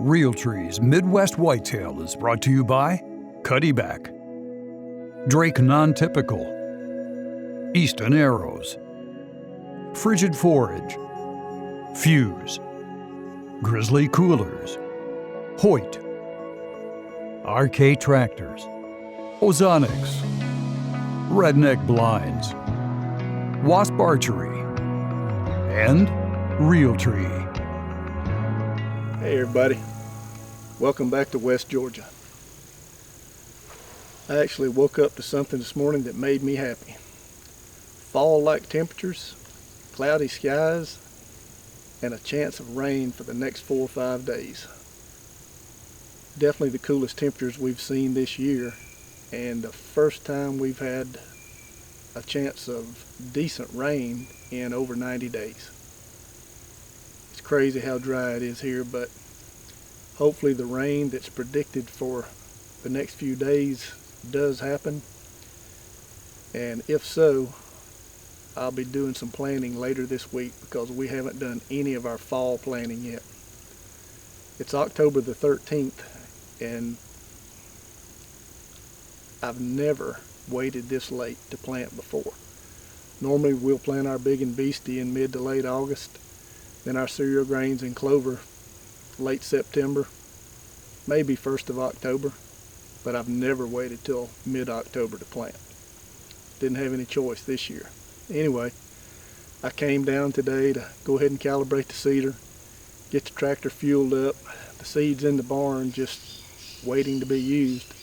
Realtree's Midwest Whitetail is brought to you by Cuddyback, Drake Non-Typical, Easton Arrows, Frigid Forage, Fuse, Grizzly Coolers, Hoyt, RK Tractors, Ozonics, Redneck Blinds, Wasp Archery, and Realtree. Hey everybody, welcome back to West Georgia. I actually woke up to something this morning that made me happy. Fall-like temperatures, cloudy skies, and a chance of rain for the next 4 or 5 days. Definitely the coolest temperatures we've seen this year, and the first time we've had a chance of decent rain in over 90 days. It's crazy how dry it is here, but hopefully the rain that's predicted for the next few days does happen. And if so, I'll be doing some planting later this week because we haven't done any of our fall planting yet. It's October the 13th and I've never waited this late to plant before. Normally we'll plant our big and beastie in mid to late August, then our cereal grains and clover late September, maybe 1st of October, but I've never waited till mid-October to plant. Didn't have any choice this year. Anyway, I came down today to go ahead and calibrate the seeder, get the tractor fueled up, the seed's in the barn just waiting to be used.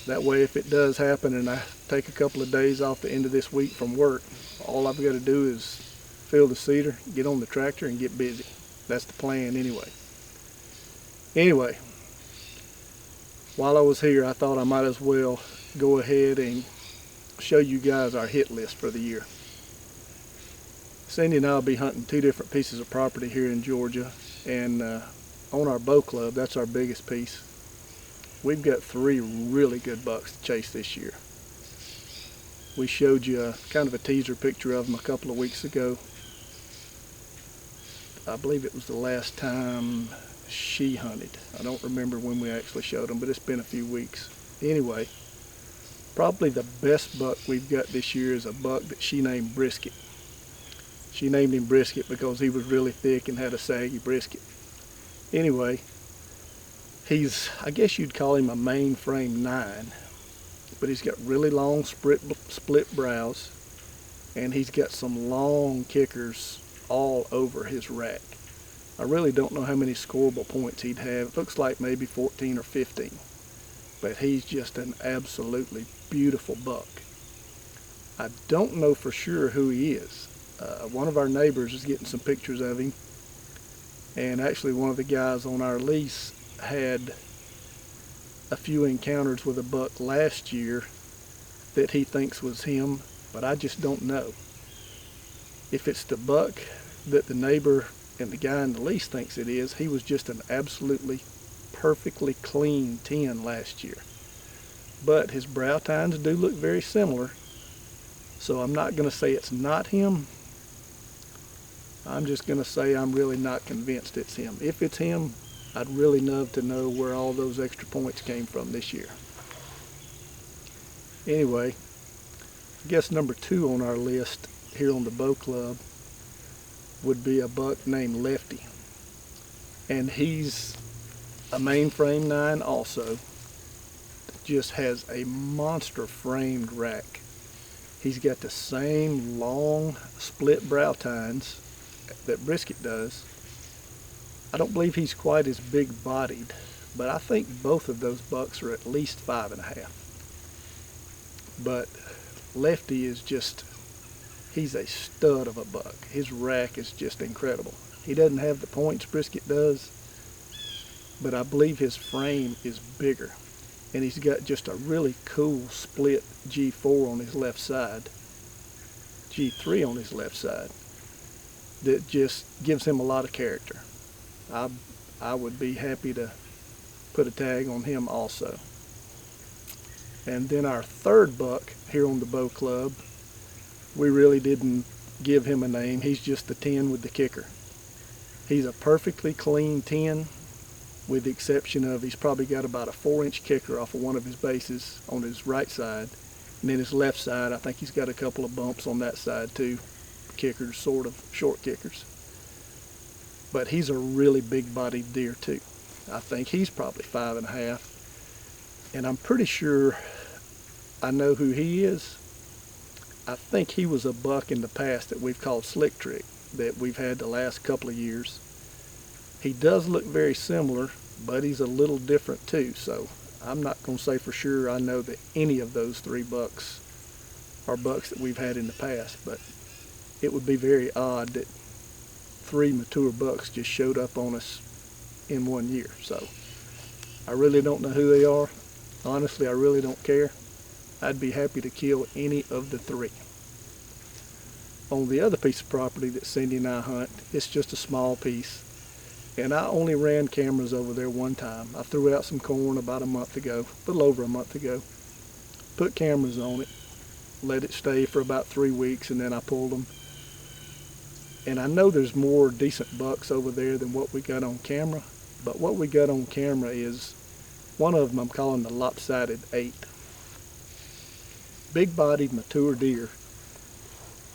That way if it does happen and I take a couple of days off the end of this week from work, all I've got to do is fill the seeder, get on the tractor and get busy. That's the plan anyway. Anyway, while I was here I thought I might as well go ahead and show you guys our hit list for the year. Cindy and I will be hunting 2 different pieces of property here in Georgia, and on our bow club, that's our biggest piece. We've got 3 really good bucks to chase this year. We showed you kind of a teaser picture of them a couple of weeks ago. I believe it was the last time she hunted. I don't remember when we actually showed them, but it's been a few weeks. Anyway, probably the best buck we've got this year is a buck that she named Brisket. She named him Brisket because he was really thick and had a saggy brisket. Anyway, he's, I guess you'd call him a mainframe 9, but he's got really long split brows, and he's got some long kickers all over his rack. I really don't know how many scoreable points he'd have. It looks like maybe 14 or 15, but he's just an absolutely beautiful buck. I don't know for sure who he is. One of our neighbors is getting some pictures of him, and actually one of the guys on our lease had a few encounters with a buck last year that he thinks was him, but I just don't know. If it's the buck that the neighbor and the guy in the lease thinks it is, he was just an absolutely perfectly clean 10 last year. But his brow tines do look very similar, so I'm not going to say it's not him. I'm just going to say I'm really not convinced it's him. If it's him, I'd really love to know where all those extra points came from this year. Anyway, I guess number 2 on our list here on the bow club would be a buck named Lefty. And he's a mainframe 9 also. Just has a monster framed rack. He's got the same long split brow tines that Brisket does. I don't believe he's quite as big bodied, but I think both of those bucks are at least 5.5. But Lefty is just, he's a stud of a buck. His rack is just incredible. He doesn't have the points Brisket does, but I believe his frame is bigger. And he's got just a really cool split G4 on his left side, G3 on his left side, that just gives him a lot of character. I would be happy to put a tag on him also. And then our 3rd buck here on the bow club, we really didn't give him a name. He's just the 10 with the kicker. He's a perfectly clean 10, with the exception of he's probably got about a 4-inch kicker off of one of his bases on his right side. And then his left side, I think he's got a couple of bumps on that side too. Kickers, sort of, short kickers. But he's a really big-bodied deer too. I think he's probably 5.5. And I'm pretty sure I know who he is. I think he was a buck in the past that we've called Slick Trick, that we've had the last couple of years. He does look very similar, but he's a little different too. So I'm not going to say for sure I know that any of those 3 bucks are bucks that we've had in the past, but it would be very odd that 3 mature bucks just showed up on us in 1 year. So I really don't know who they are. Honestly, I really don't care. I'd be happy to kill any of the 3. On the other piece of property that Cindy and I hunt, it's just a small piece. And I only ran cameras over there one time. I threw out some corn about a month ago, a little over a month ago. Put cameras on it, let it stay for about 3 weeks, and then I pulled them. And I know there's more decent bucks over there than what we got on camera, but what we got on camera is, one of them I'm calling the lopsided 8. Big-bodied, mature deer,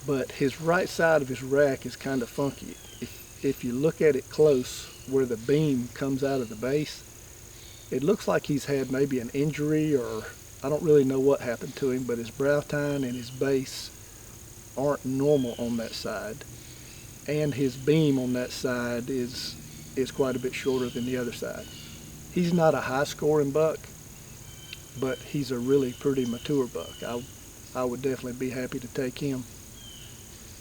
but his right side of his rack is kind of funky. If you look at it close, where the beam comes out of the base, it looks like he's had maybe an injury, or I don't really know what happened to him, but his brow tine and his base aren't normal on that side. And his beam on that side is quite a bit shorter than the other side. He's not a high scoring buck, but he's a really pretty mature buck. I would definitely be happy to take him.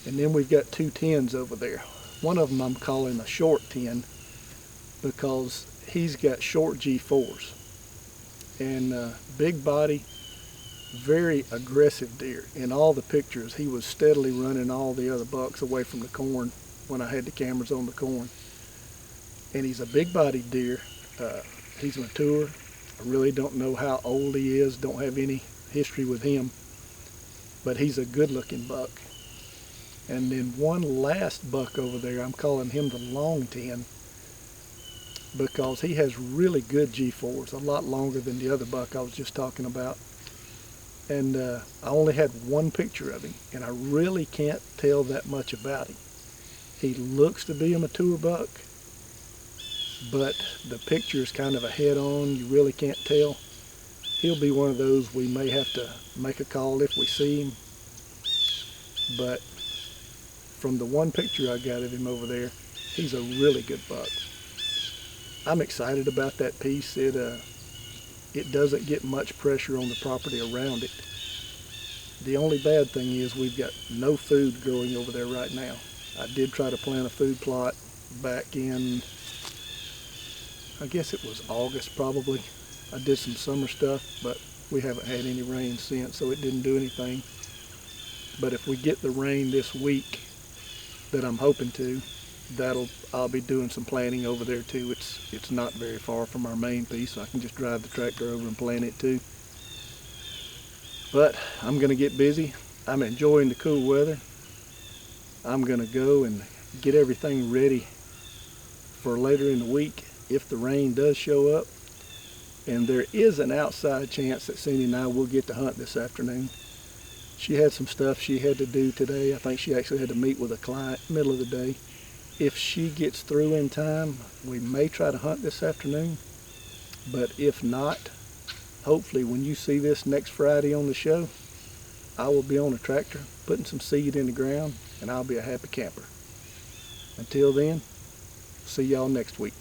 And then we've got 2 10s over there. One of them I'm calling a short 10 because he's got short G4s. And big body, very aggressive deer. In all the pictures, he was steadily running all the other bucks away from the corn when I had the cameras on the corn. And he's a big-bodied deer. He's mature. I really don't know how old he is. Don't have any history with him. But he's a good-looking buck. And then one last buck over there, I'm calling him the long 10 because he has really good G4s, a lot longer than the other buck I was just talking about. And I only had one picture of him, and I really can't tell that much about him. He looks to be a mature buck, but the picture is kind of a head-on. You really can't tell. He'll be one of those we may have to make a call if we see him. But from the one picture I got of him over there, he's a really good buck. I'm excited about that piece. It doesn't get much pressure on the property around it. The only bad thing is we've got no food growing over there right now. I did try to plant a food plot back in, I guess it was August probably. I did some summer stuff, but we haven't had any rain since, so it didn't do anything. But if we get the rain this week that I'm hoping to, I'll be doing some planting over there too. It's not very far from our main piece, so I can just drive the tractor over and plant it too. But I'm gonna get busy. I'm enjoying the cool weather. I'm gonna go and get everything ready for later in the week if the rain does show up. And there is an outside chance that Cindy and I will get to hunt this afternoon. She had some stuff she had to do today. I think she actually had to meet with a client middle of the day. If she gets through in time, we may try to hunt this afternoon. But if not, hopefully when you see this next Friday on the show, I will be on a tractor putting some seed in the ground, and I'll be a happy camper. Until then, see y'all next week.